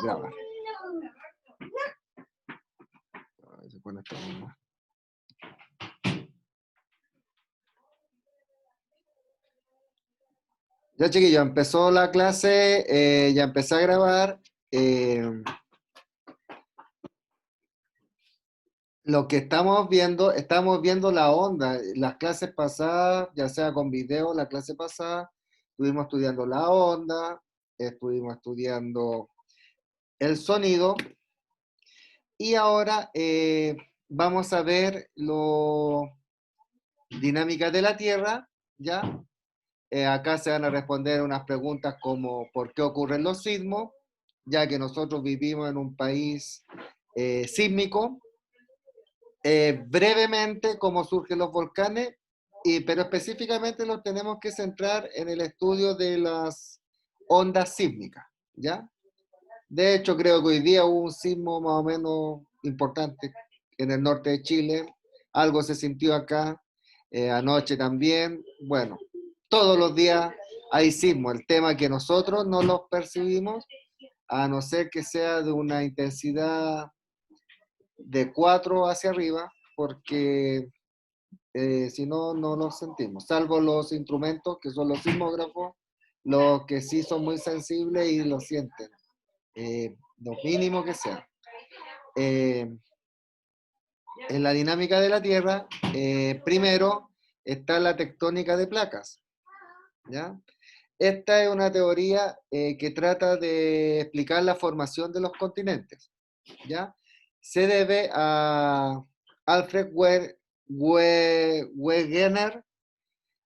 grabar. A ver si con esto mismo. Ya, chiquillos, empezó la clase, ya empecé a grabar. Lo que estamos viendo la onda. Las clases pasadas, ya sea con video, la clase pasada, estuvimos estudiando la onda, estuvimos estudiando el sonido, y ahora vamos a ver lo dinámica de la Tierra, ¿ya? Acá se van a responder unas preguntas como ¿por qué ocurren los sismos? Ya que nosotros vivimos en un país sísmico. Brevemente, cómo surgen los volcanes, pero específicamente nos tenemos que centrar en el estudio de las ondas sísmicas, ¿ya? De hecho, creo que hoy día hubo un sismo más o menos importante en el norte de Chile. Algo se sintió acá, anoche también. Bueno, todos los días hay sismo. El tema es que nosotros no los percibimos, a no ser que sea de una intensidad de 4 hacia arriba, porque si no, no los sentimos. Salvo los instrumentos, que son los sismógrafos, los que sí son muy sensibles y lo sienten. Lo mínimo que sea. En la dinámica de la Tierra, primero está la tectónica de placas, ¿ya? Esta es una teoría que trata de explicar la formación de los continentes, ¿ya? Se debe a Alfred Wegener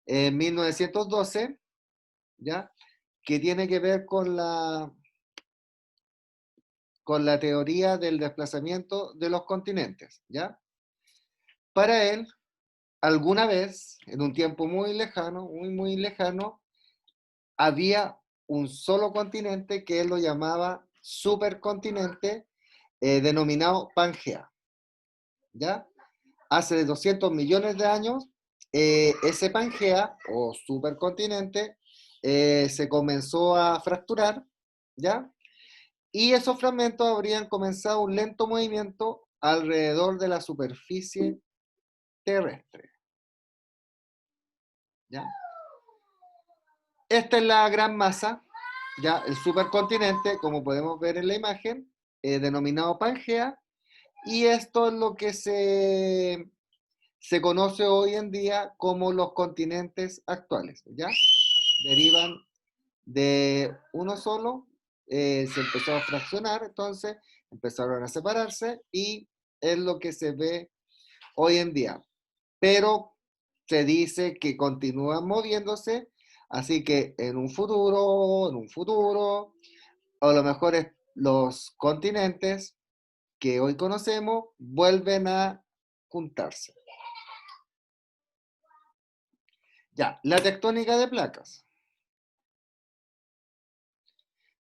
en 1912, ¿ya? Que tiene que ver con la teoría del desplazamiento de los continentes, ¿ya? Para él, alguna vez, en un tiempo muy lejano, muy lejano, había un solo continente que él lo llamaba supercontinente, denominado Pangea, ¿ya? Hace 200 millones de años, ese Pangea, o supercontinente, se comenzó a fracturar, ¿ya? Y esos fragmentos habrían comenzado un lento movimiento alrededor de la superficie terrestre, ¿ya? Esta es la gran masa, ya el supercontinente, como podemos ver en la imagen, denominado Pangea, y esto es lo que se conoce hoy en día como los continentes actuales, ¿ya? Derivan de uno solo, se empezó a fraccionar, entonces empezaron a separarse y es lo que se ve hoy en día. Pero se dice que continúan moviéndose, así que en un futuro, a lo mejor los continentes que hoy conocemos vuelven a juntarse. Ya, la tectónica de placas.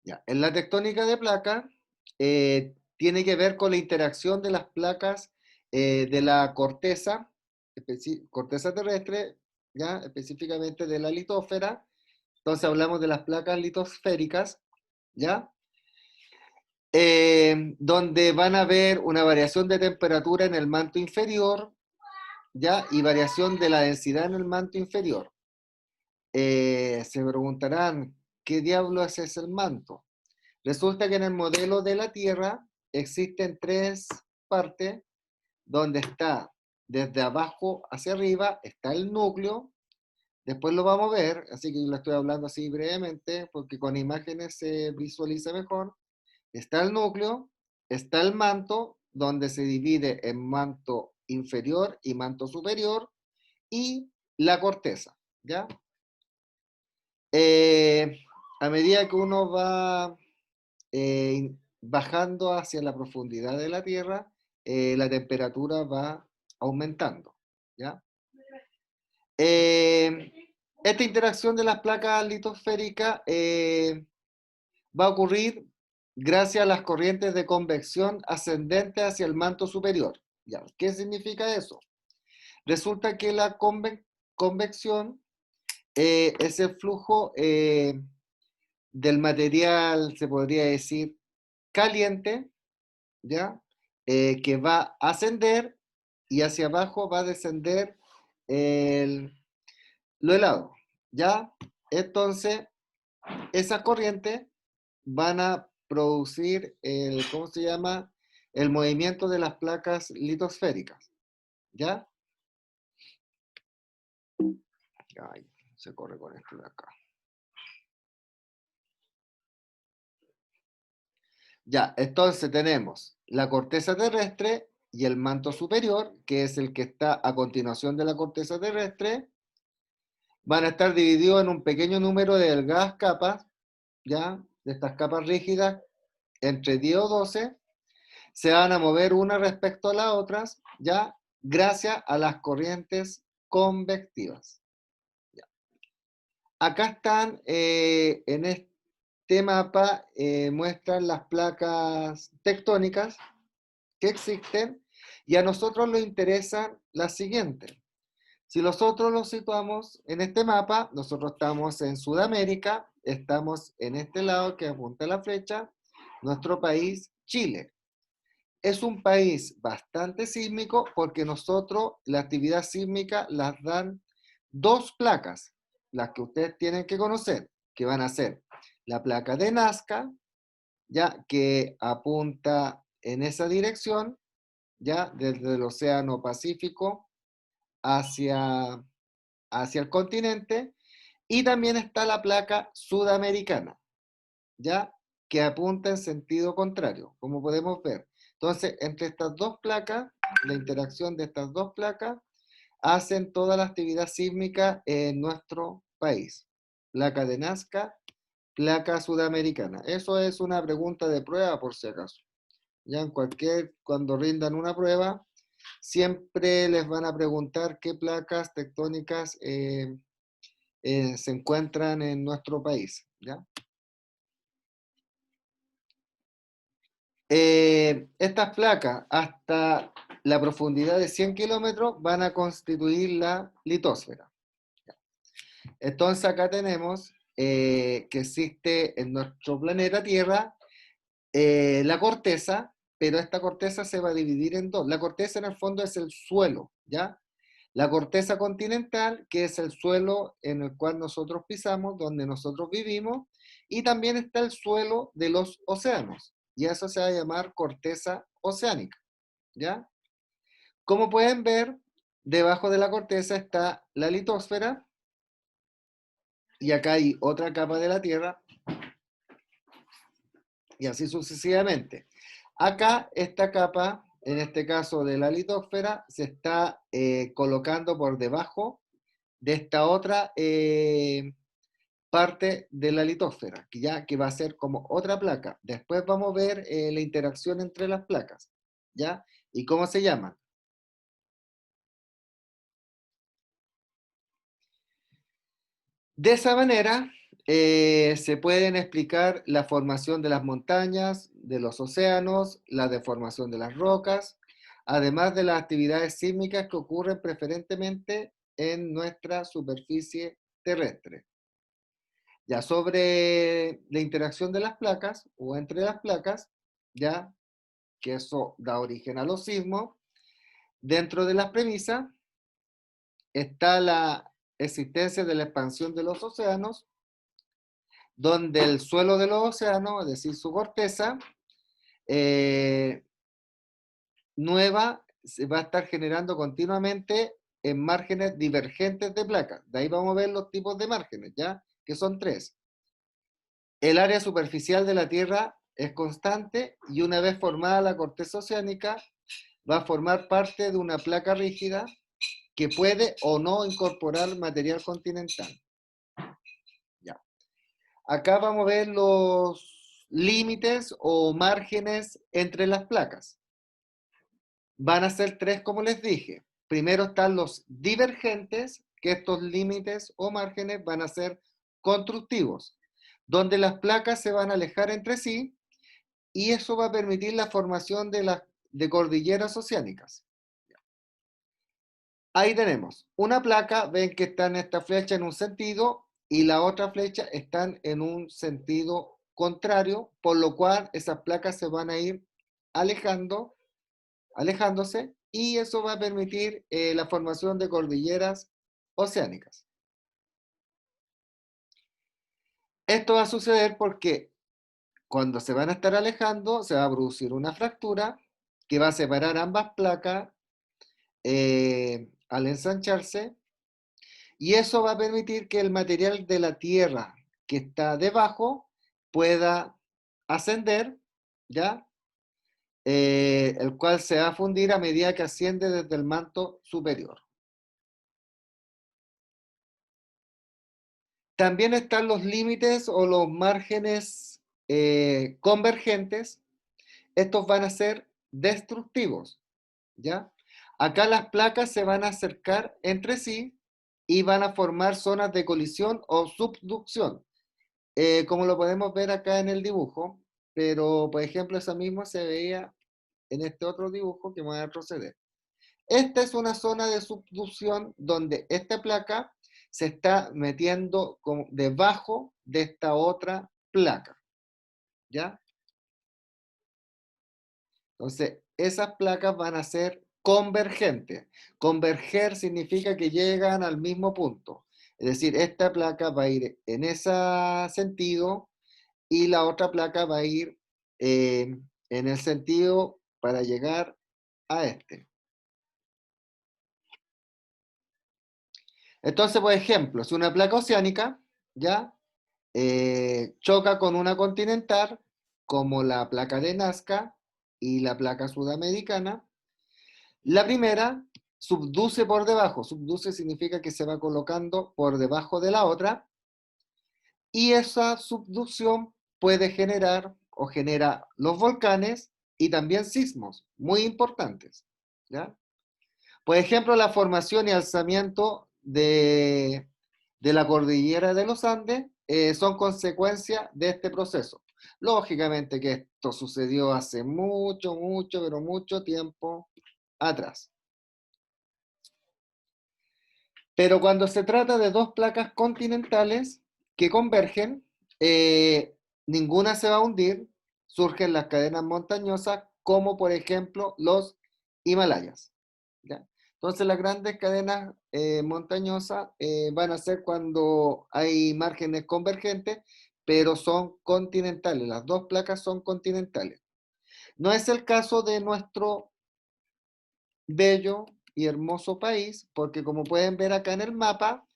Ya, en la tectónica de placas tiene que ver con la interacción de las placas de la corteza terrestre, ya, específicamente de la litósfera. Entonces hablamos de las placas litosféricas, ¿ya? Donde van a haber una variación de temperatura en el manto inferior, ¿ya? Y variación de la densidad en el manto inferior. Se preguntarán, ¿qué diablos es el manto? Resulta que en el modelo de la Tierra existen 3 partes donde está desde abajo hacia arriba, está el núcleo, después lo vamos a ver, así que yo lo estoy hablando así brevemente porque con imágenes se visualiza mejor. Está el núcleo, está el manto, donde se divide en manto inferior y manto superior, y la corteza, ¿ya? A medida que uno va bajando hacia la profundidad de la Tierra, la temperatura va aumentando, ¿ya? Esta interacción de las placas litosféricas va a ocurrir gracias a las corrientes de convección ascendente hacia el manto superior. ¿Ya? ¿Qué significa eso? Resulta que la convección es el flujo del material, se podría decir, caliente, ¿ya? Que va a ascender y hacia abajo va a descender lo helado, ¿ya? Entonces, esas corrientes van a producir ¿cómo se llama? El movimiento de las placas litosféricas, ¿ya? Ay, se corre con esto de acá. Ya, entonces tenemos la corteza terrestre y el manto superior, que es el que está a continuación de la corteza terrestre, van a estar divididos en un pequeño número de delgadas capas, ¿ya? De estas capas rígidas, entre 10 o 12, se van a mover unas respecto a las otras, ¿ya? Gracias a las corrientes convectivas. ¿Ya? Acá están, en este mapa, muestran las placas tectónicas que existen y a nosotros nos interesan las siguientes. Si nosotros lo situamos en este mapa, nosotros estamos en Sudamérica, estamos en este lado que apunta la flecha, nuestro país, Chile. Es un país bastante sísmico porque nosotros la actividad sísmica las dan dos placas, las que ustedes tienen que conocer, que van a ser la placa de Nazca, ya que apunta en esa dirección, ya desde el Océano Pacífico hacia, hacia el continente, y también está la placa sudamericana, ya que apunta en sentido contrario, como podemos ver. Entonces, entre estas dos placas, la interacción de estas dos placas hacen toda la actividad sísmica en nuestro país. Placa de Nazca, placa sudamericana. Eso es una pregunta de prueba, por si acaso. Ya en cuando rindan una prueba, siempre les van a preguntar qué placas tectónicas se encuentran en nuestro país, ¿ya? Estas placas, hasta la profundidad de 100 kilómetros, van a constituir la litosfera. Entonces acá tenemos que existe en nuestro planeta Tierra la corteza, pero esta corteza se va a dividir en dos. La corteza en el fondo es el suelo, ¿ya? La corteza continental, que es el suelo en el cual nosotros pisamos, donde nosotros vivimos, y también está el suelo de los océanos, y eso se va a llamar corteza oceánica, ¿ya? Como pueden ver, debajo de la corteza está la litosfera, y acá hay otra capa de la Tierra, y así sucesivamente. Acá esta capa, en este caso de la litosfera, se está colocando por debajo de esta otra parte de la litosfera, que va a ser como otra placa. Después vamos a ver la interacción entre las placas, ¿ya? ¿Y cómo se llaman? De esa manera se pueden explicar la formación de las montañas, de los océanos, la deformación de las rocas, además de las actividades sísmicas que ocurren preferentemente en nuestra superficie terrestre. Ya sobre la interacción de las placas o entre las placas, ya que eso da origen a los sismos, dentro de las premisas está la existencia de la expansión de los océanos, donde el suelo de los océanos, es decir, su corteza, eh, nueva, se va a estar generando continuamente en márgenes divergentes de placas. De ahí vamos a ver los tipos de márgenes, ¿ya? Que son tres. El área superficial de la Tierra es constante y una vez formada la corteza oceánica, va a formar parte de una placa rígida que puede o no incorporar material continental. Ya. Acá vamos a ver los límites o márgenes entre las placas. Van a ser tres, como les dije. Primero están los divergentes, que estos límites o márgenes van a ser constructivos, donde las placas se van a alejar entre sí y eso va a permitir la formación de cordilleras oceánicas. Ahí tenemos una placa, ven que está en esta flecha en un sentido y la otra flecha están en un sentido contrario, por lo cual esas placas se van a ir alejándose, y eso va a permitir la formación de cordilleras oceánicas. Esto va a suceder porque cuando se van a estar alejando, se va a producir una fractura que va a separar ambas placas al ensancharse, y eso va a permitir que el material de la Tierra que está debajo pueda ascender, ¿ya? El cual se va a fundir a medida que asciende desde el manto superior. También están los límites o los márgenes convergentes. Estos van a ser destructivos, ¿ya? Acá las placas se van a acercar entre sí y van a formar zonas de colisión o subducción, como lo podemos ver acá en el dibujo, pero por ejemplo eso mismo se veía en este otro dibujo que me voy a retroceder. Esta es una zona de subducción donde esta placa se está metiendo debajo de esta otra placa, ¿ya? Entonces, esas placas van a ser convergentes. Converger significa que llegan al mismo punto. Es decir, esta placa va a ir en ese sentido y la otra placa va a ir en el sentido para llegar a este. Entonces, por ejemplo, si una placa oceánica ya choca con una continental, como la placa de Nazca y la placa sudamericana, la primera subduce por debajo. Subduce significa que se va colocando por debajo de la otra, y esa subducción puede generar o genera los volcanes y también sismos muy importantes, ¿ya? Por ejemplo, la formación y alzamiento de la cordillera de los Andes son consecuencia de este proceso. Lógicamente que esto sucedió hace mucho, mucho, pero mucho tiempo atrás. Pero cuando se trata de dos placas continentales que convergen, ninguna se va a hundir, surgen las cadenas montañosas, como por ejemplo los Himalayas, ¿ya? Entonces las grandes cadenas montañosas van a ser cuando hay márgenes convergentes, pero son continentales, las dos placas son continentales. No es el caso de nuestro bello y hermoso país, porque como pueden ver acá en el mapa,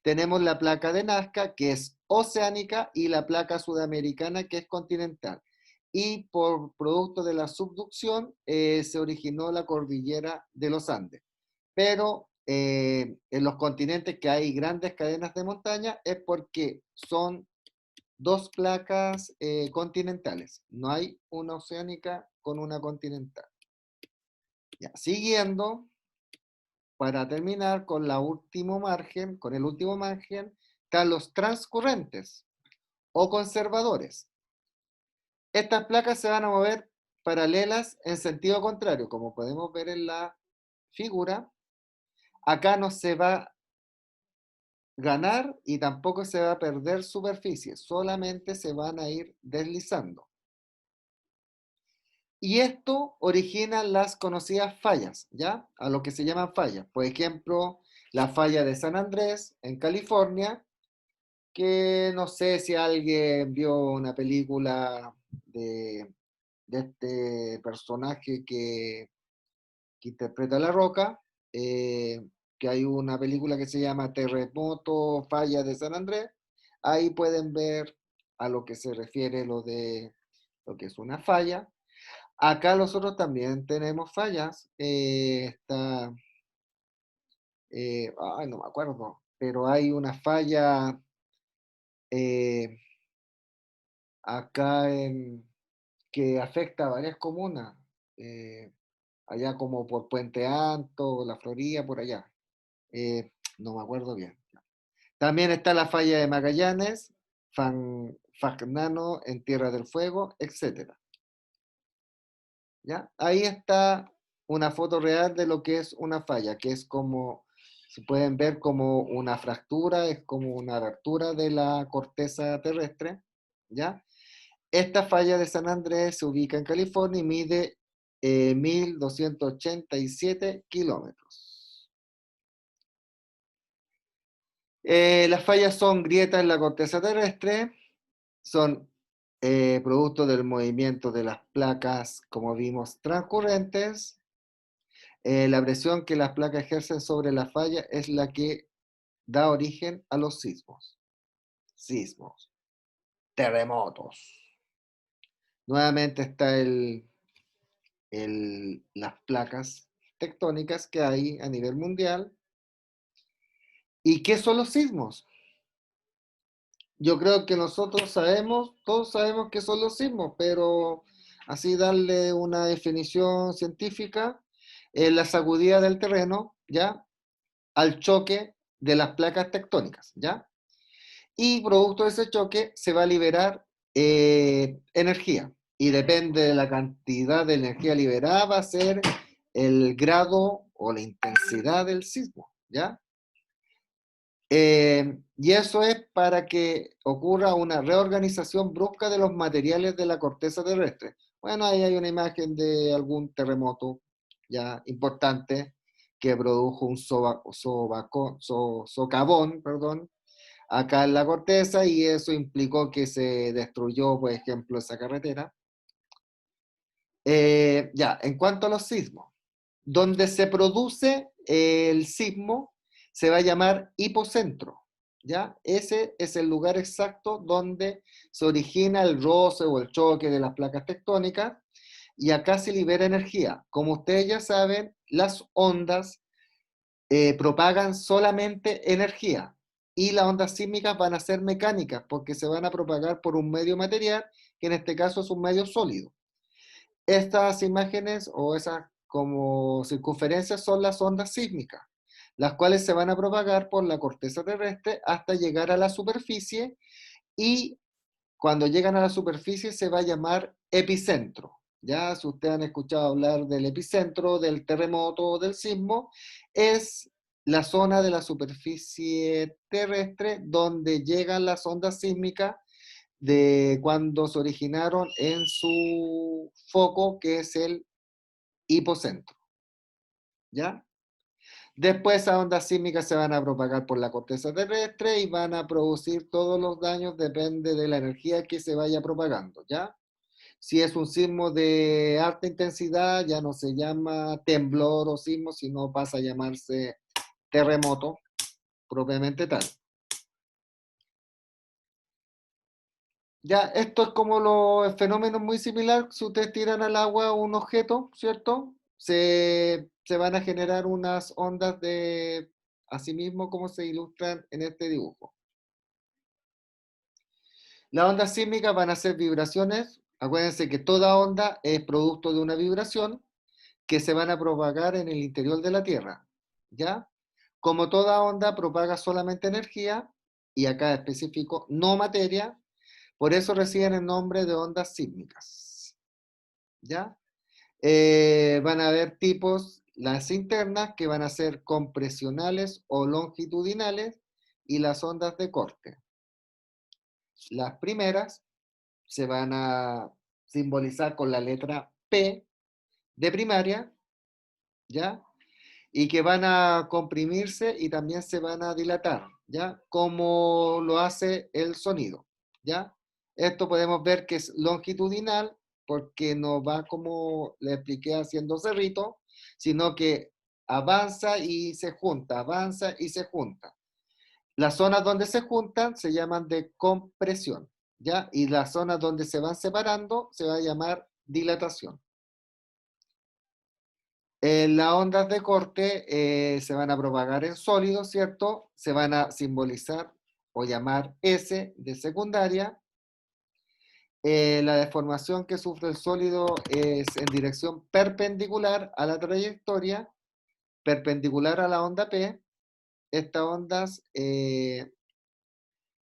tenemos la placa de Nazca, que es oceánica, y la placa sudamericana, que es continental. Y por producto de la subducción, se originó la cordillera de los Andes. Pero en los continentes que hay grandes cadenas de montaña es porque son dos placas continentales. No hay una oceánica con una continental. Ya, siguiendo, para terminar con con el último margen, están los transcurrentes o conservadores. Estas placas se van a mover paralelas en sentido contrario, como podemos ver en la figura. Acá no se va a ganar y tampoco se va a perder superficie, solamente se van a ir deslizando. Y esto origina las conocidas fallas, ¿ya? A lo que se llaman fallas. Por ejemplo, la falla de San Andrés, en California, que no sé si alguien vio una película de este personaje que interpreta La Roca, que hay una película que se llama Terremoto, Falla de San Andrés. Ahí pueden ver a lo que se refiere lo de lo que es una falla. Acá nosotros también tenemos fallas. Ay, no me acuerdo, pero hay una falla eh, acá que afecta a varias comunas, eh, allá como por Puente Alto, La Florida, por allá. No me acuerdo bien. También está la falla de Magallanes, Fagnano en Tierra del Fuego, etcétera. ¿Ya? Ahí está una foto real de lo que es una falla, que es como, se pueden ver como una fractura, es como una abertura de la corteza terrestre, ¿ya? Esta falla de San Andrés se ubica en California y mide 1.287 kilómetros. Las fallas son grietas en la corteza terrestre, son producto del movimiento de las placas, como vimos, transcurrentes. La presión que las placas ejercen sobre la falla es la que da origen a los sismos. Sismos, terremotos. Nuevamente está las placas tectónicas que hay a nivel mundial. ¿Y qué son los sismos? Yo creo que nosotros sabemos, todos sabemos qué son los sismos, pero así darle una definición científica, la sacudida del terreno, ¿ya? Al choque de las placas tectónicas, ¿ya? Y producto de ese choque se va a liberar energía. Y depende de la cantidad de energía liberada, va a ser el grado o la intensidad del sismo, ¿ya? Y eso es para que ocurra una reorganización brusca de los materiales de la corteza terrestre. Bueno, ahí hay una imagen de algún terremoto ya importante que produjo un socavón, perdón, acá en la corteza y eso implicó que se destruyó, por ejemplo, esa carretera. Ya, en cuanto a los sismos, donde se produce el sismo se va a llamar hipocentro, ¿ya? Ese es el lugar exacto donde se origina el roce o el choque de las placas tectónicas y acá se libera energía. Como ustedes ya saben, las ondas propagan solamente energía y las ondas sísmicas van a ser mecánicas porque se van a propagar por un medio material, que en este caso es un medio sólido. Estas imágenes o esas como circunferencias son las ondas sísmicas, las cuales se van a propagar por la corteza terrestre hasta llegar a la superficie y cuando llegan a la superficie se va a llamar epicentro. Ya, si ustedes han escuchado hablar del epicentro, del terremoto o del sismo, es la zona de la superficie terrestre donde llegan las ondas sísmicas de cuando se originaron en su foco, que es el hipocentro. ¿Ya? Después esas ondas sísmicas se van a propagar por la corteza terrestre y van a producir todos los daños, depende de la energía que se vaya propagando, ¿ya? Si es un sismo de alta intensidad, ya no se llama temblor o sismo, sino pasa a llamarse terremoto propiamente tal. Ya, esto es como los fenómenos muy similar. Si ustedes tiran al agua un objeto, ¿cierto? Se van a generar unas ondas de, asimismo como se ilustran en este dibujo. Las ondas sísmicas van a ser vibraciones. Acuérdense que toda onda es producto de una vibración que se van a propagar en el interior de la Tierra. ¿Ya? Como toda onda propaga solamente energía, y acá específico, no materia, por eso reciben el nombre de ondas sísmicas. ¿Ya? Van a haber tipos, las internas, que van a ser compresionales o longitudinales, y las ondas de corte. Las primeras se van a simbolizar con la letra P de primaria, ¿ya? Y que van a comprimirse y también se van a dilatar, ¿ya? Como lo hace el sonido, ¿ya? Esto podemos ver que es longitudinal porque no va como le expliqué haciendo cerrito, sino que avanza y se junta, avanza y se junta. Las zonas donde se juntan se llaman de compresión, ¿ya? Y las zonas donde se van separando se va a llamar dilatación. Las ondas de corte se van a propagar en sólidos, ¿cierto? Se van a simbolizar o llamar S de secundaria. La deformación que sufre el sólido es en dirección perpendicular a la trayectoria, perpendicular a la onda P. Estas ondas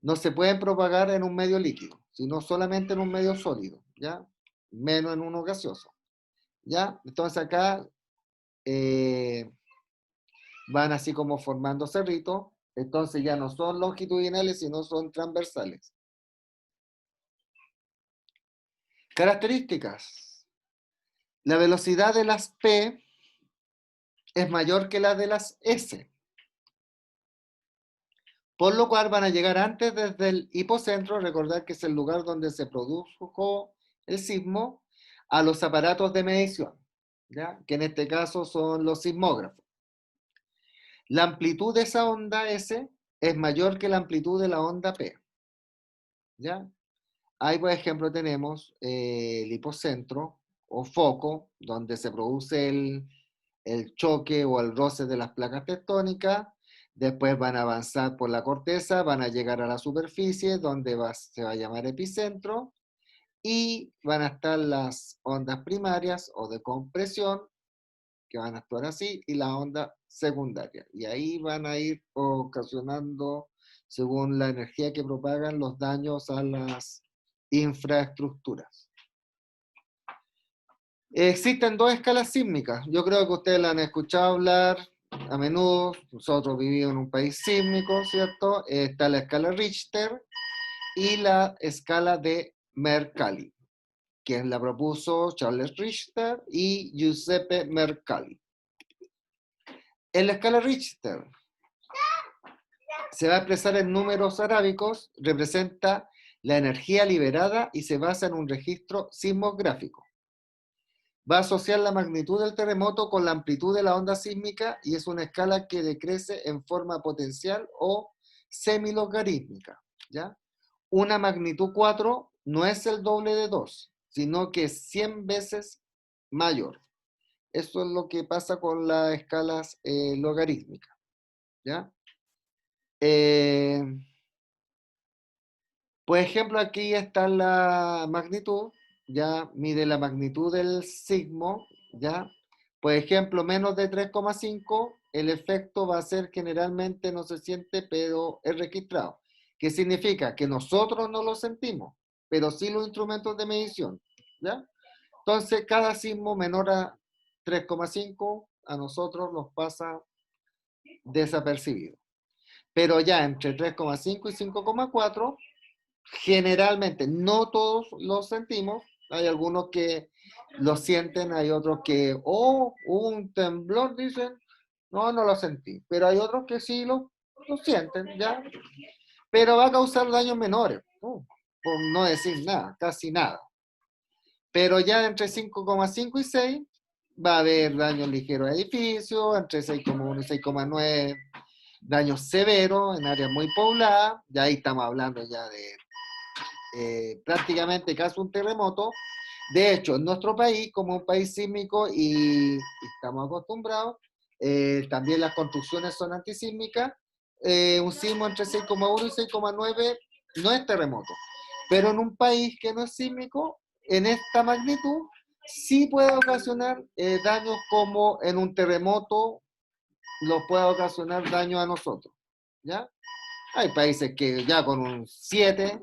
no se pueden propagar en un medio líquido, sino solamente en un medio sólido, ¿ya? Menos en uno gaseoso, ¿ya? Entonces acá van así como formando cerritos, entonces ya no son longitudinales, sino son transversales. Características. La velocidad de las P es mayor que la de las S, por lo cual van a llegar antes desde el hipocentro, recordar que es el lugar donde se produjo el sismo, a los aparatos de medición, ¿ya? Que en este caso son los sismógrafos. La amplitud de esa onda S es mayor que la amplitud de la onda P, ¿ya? Ahí, por ejemplo, tenemos el hipocentro o foco, donde se produce el choque o el roce de las placas tectónicas. Después van a avanzar por la corteza, van a llegar a la superficie, donde se va a llamar epicentro, y van a estar las ondas primarias o de compresión, que van a actuar así, y la onda secundaria. Y ahí van a ir ocasionando, según la energía que propagan, los daños a las infraestructuras. Existen dos escalas sísmicas. Yo creo que ustedes la han escuchado hablar a menudo. Nosotros vivimos en un país sísmico, ¿cierto? Está la escala Richter y la escala de Mercalli, quien la propuso Charles Richter y Giuseppe Mercalli. En la escala Richter se va a expresar en números arábicos, representa la energía liberada y se basa en un registro sismográfico. Va a asociar la magnitud del terremoto con la amplitud de la onda sísmica y es una escala que decrece en forma potencial o semilogarítmica, ¿ya? Una magnitud 4 no es el doble de 2, sino que es 100 veces mayor. Eso es lo que pasa con las escalas logarítmicas, ¿ya? Por ejemplo, aquí está la magnitud, ya mide la magnitud del sismo, ya. Por ejemplo, menos de 3,5, el efecto va a ser generalmente no se siente, pero es registrado. ¿Qué significa? Que nosotros no lo sentimos, pero sí los instrumentos de medición, ¿ya? Entonces, cada sismo menor a 3,5 a nosotros nos pasa desapercibido. Pero ya entre 3,5 y 5,4 generalmente, no todos lo sentimos, hay algunos que lo sienten, hay otros que, oh, hubo un temblor, dicen, no, no lo sentí, pero hay otros que sí lo sienten, ¿ya? Pero va a causar daños menores, por no decir nada, casi nada. Pero ya entre 5,5 y 6 va a haber daños ligeros a edificios, entre 6,1 y 6,9 daños severos en áreas muy pobladas, ya ahí estamos hablando ya de prácticamente casi un terremoto. De hecho, en nuestro país, como un país sísmico y estamos acostumbrados, también las construcciones son antisísmicas, un sismo entre 6,1 y 6,9 no es terremoto. Pero en un país que no es sísmico, en esta magnitud, sí puede ocasionar daños como en un terremoto lo puede ocasionar daño a nosotros, ¿ya? Hay países que ya con un 7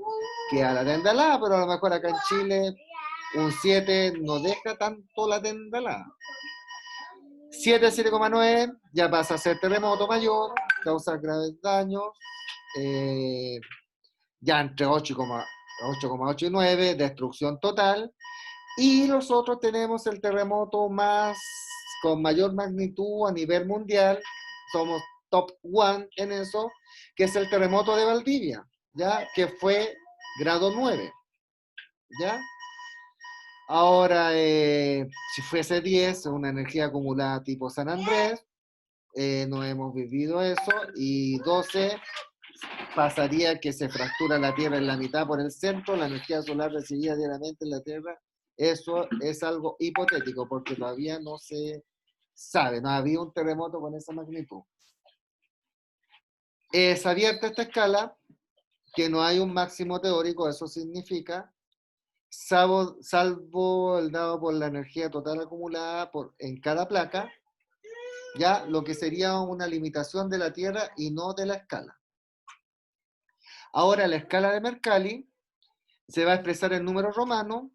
queda la tendalada, pero a lo mejor acá en Chile un 7 no deja tanto la tendalada. 7, 7,9 ya pasa a ser terremoto mayor, causa graves daños. Ya entre 8,8 y 9, destrucción total. Y nosotros tenemos el terremoto más con mayor magnitud a nivel mundial, somos top one en eso, que es el terremoto de Valdivia, ¿ya? Que fue grado 9, ¿ya? Ahora, si fuese 10, una energía acumulada tipo San Andrés, no hemos vivido eso, y 12 pasaría que se fractura la Tierra en la mitad por el centro, la energía solar recibida diariamente en la Tierra. Eso es algo hipotético porque todavía no se sabe, no había un terremoto con esa magnitud. Es abierta esta escala, que no hay un máximo teórico, eso significa, salvo el dado por la energía total acumulada en cada placa, ya lo que sería una limitación de la Tierra y no de la escala. Ahora, la escala de Mercalli se va a expresar en números romanos,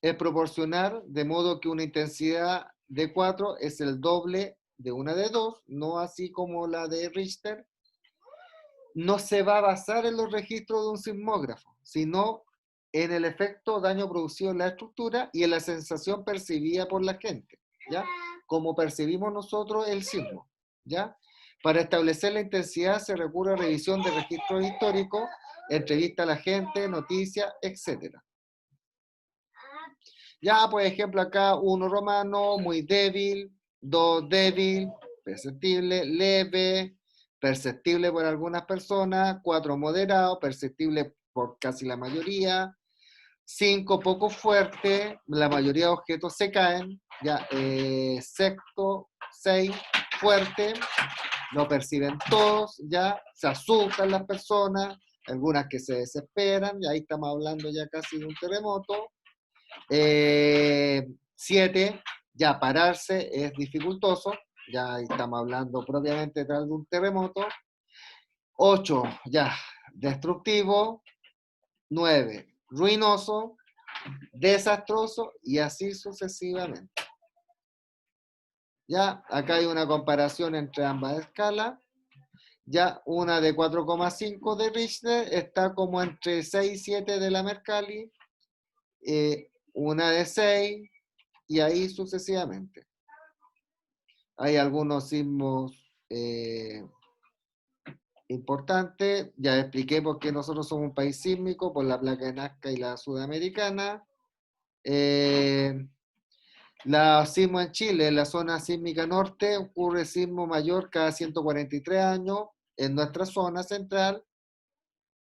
es proporcional, de modo que una intensidad de 4 es el doble de una de 2, no así como la de Richter. No se va a basar en los registros de un sismógrafo, sino en el efecto daño producido en la estructura y en la sensación percibida por la gente, ¿ya? Como percibimos nosotros el sismo, ¿ya? Para establecer la intensidad se recurre a revisión de registros históricos, entrevista a la gente, noticias, etc. Ya, por ejemplo, acá 1 romano, muy débil, 2 débil, perceptible, leve, perceptible por algunas personas, 4 moderado, perceptible por casi la mayoría, 5 poco fuerte, la mayoría de objetos se caen, ya, sexto, 6 fuerte, lo perciben todos, ya, se asustan las personas, algunas que se desesperan, y ahí estamos hablando ya casi de un terremoto. 7, ya pararse es dificultoso, ya estamos hablando propiamente de un terremoto. 8, ya, destructivo. 9, ruinoso, desastroso y así sucesivamente. Ya, acá hay una comparación entre ambas escalas. Ya, una de 4,5 de Richter está como entre 6 y 7 de la Mercalli, una de 6 y ahí sucesivamente. Hay algunos sismos importantes. Ya expliqué por qué nosotros somos un país sísmico, por la placa de Nazca y la sudamericana. La sismo en Chile, en la zona sísmica norte, ocurre sismo mayor cada 143 años. En nuestra zona central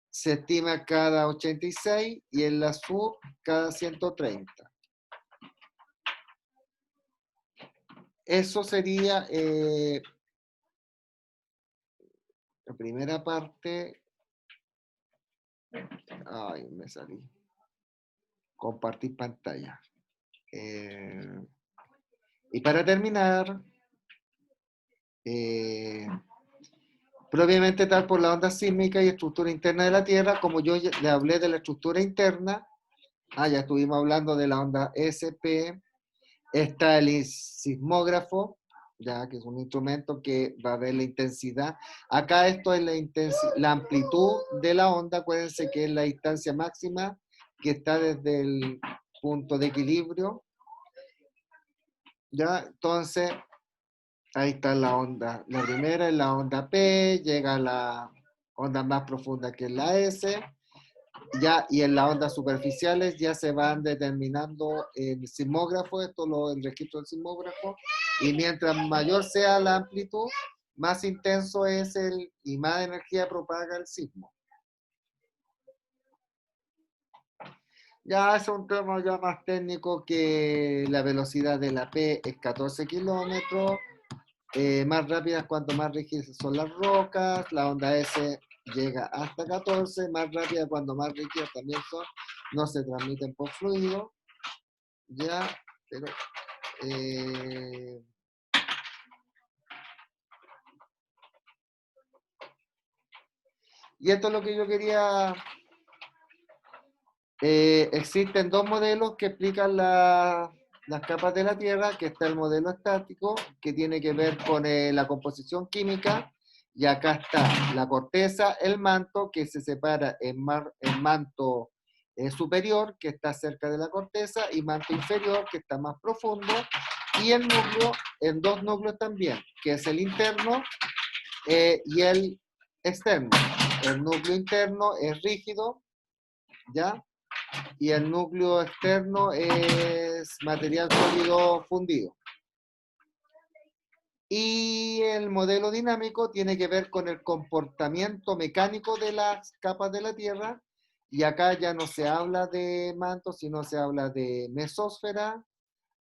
se estima cada 86 y en la sur cada 130. Eso sería la primera parte. Ay, me salí. Compartir pantalla. Y para terminar, propiamente tal por la onda sísmica y estructura interna de la Tierra, como yo le hablé de la estructura interna, ya estuvimos hablando de la onda SP, está el sismógrafo, ya que es un instrumento que va a ver la intensidad. Acá esto es la amplitud de la onda, acuérdense que es la distancia máxima que está desde el punto de equilibrio. Ya, entonces, ahí está la onda. La primera es la onda P, llega a la onda más profunda que es la S, ya, y en las ondas superficiales ya se van determinando el sismógrafo, el registro del sismógrafo, y mientras mayor sea la amplitud, más intenso es y más energía propaga el sismo. Ya es un tema ya más técnico que la velocidad de la P es 14 kilómetros, más rápidas cuanto más rígidas son las rocas, la onda S llega hasta 14, más rápida cuando más rígidas también son, no se transmiten por fluido, ya, pero y esto es lo que yo quería. Existen 2 modelos que explican las capas de la Tierra, que está el modelo estático, que tiene que ver con la composición química, y acá está la corteza, el manto, que se separa en manto superior, que está cerca de la corteza, y manto inferior, que está más profundo, y el núcleo, en 2 núcleos también, que es el interno y el externo. El núcleo interno es rígido, ¿ya? Y el núcleo externo es material sólido fundido. Y el modelo dinámico tiene que ver con el comportamiento mecánico de las capas de la Tierra, y acá ya no se habla de manto, sino se habla de mesósfera.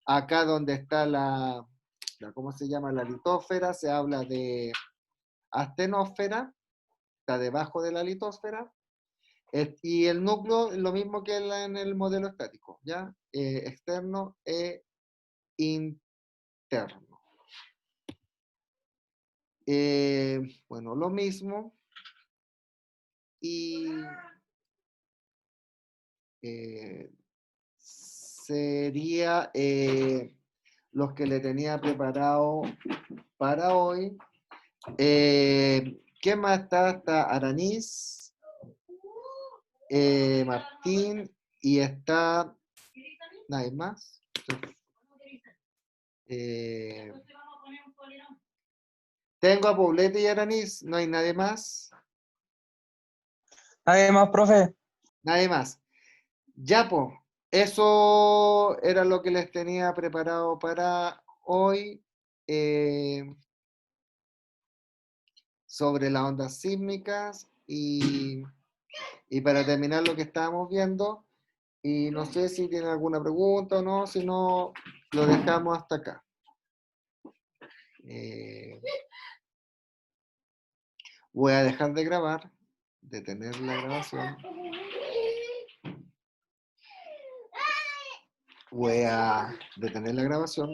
Acá donde está ¿cómo se llama? La litósfera, se habla de astenósfera, está debajo de la litósfera. Y el núcleo, lo mismo que en el modelo estático, ¿ya? Externo e interno. Bueno, lo mismo. Y sería los que le tenía preparado para hoy. ¿Qué más está? Está Aranis, Martín Y está... ¿Nadie más? Tengo a Poblete y Aranis, no hay nadie más. Nadie más, profe. Nadie más. Ya, pues, eso era lo que les tenía preparado para hoy sobre las ondas sísmicas y para terminar lo que estábamos viendo. Y no sé si tienen alguna pregunta o no, si no, lo dejamos hasta acá. Voy a dejar de grabar, detener la grabación. Voy a detener la grabación.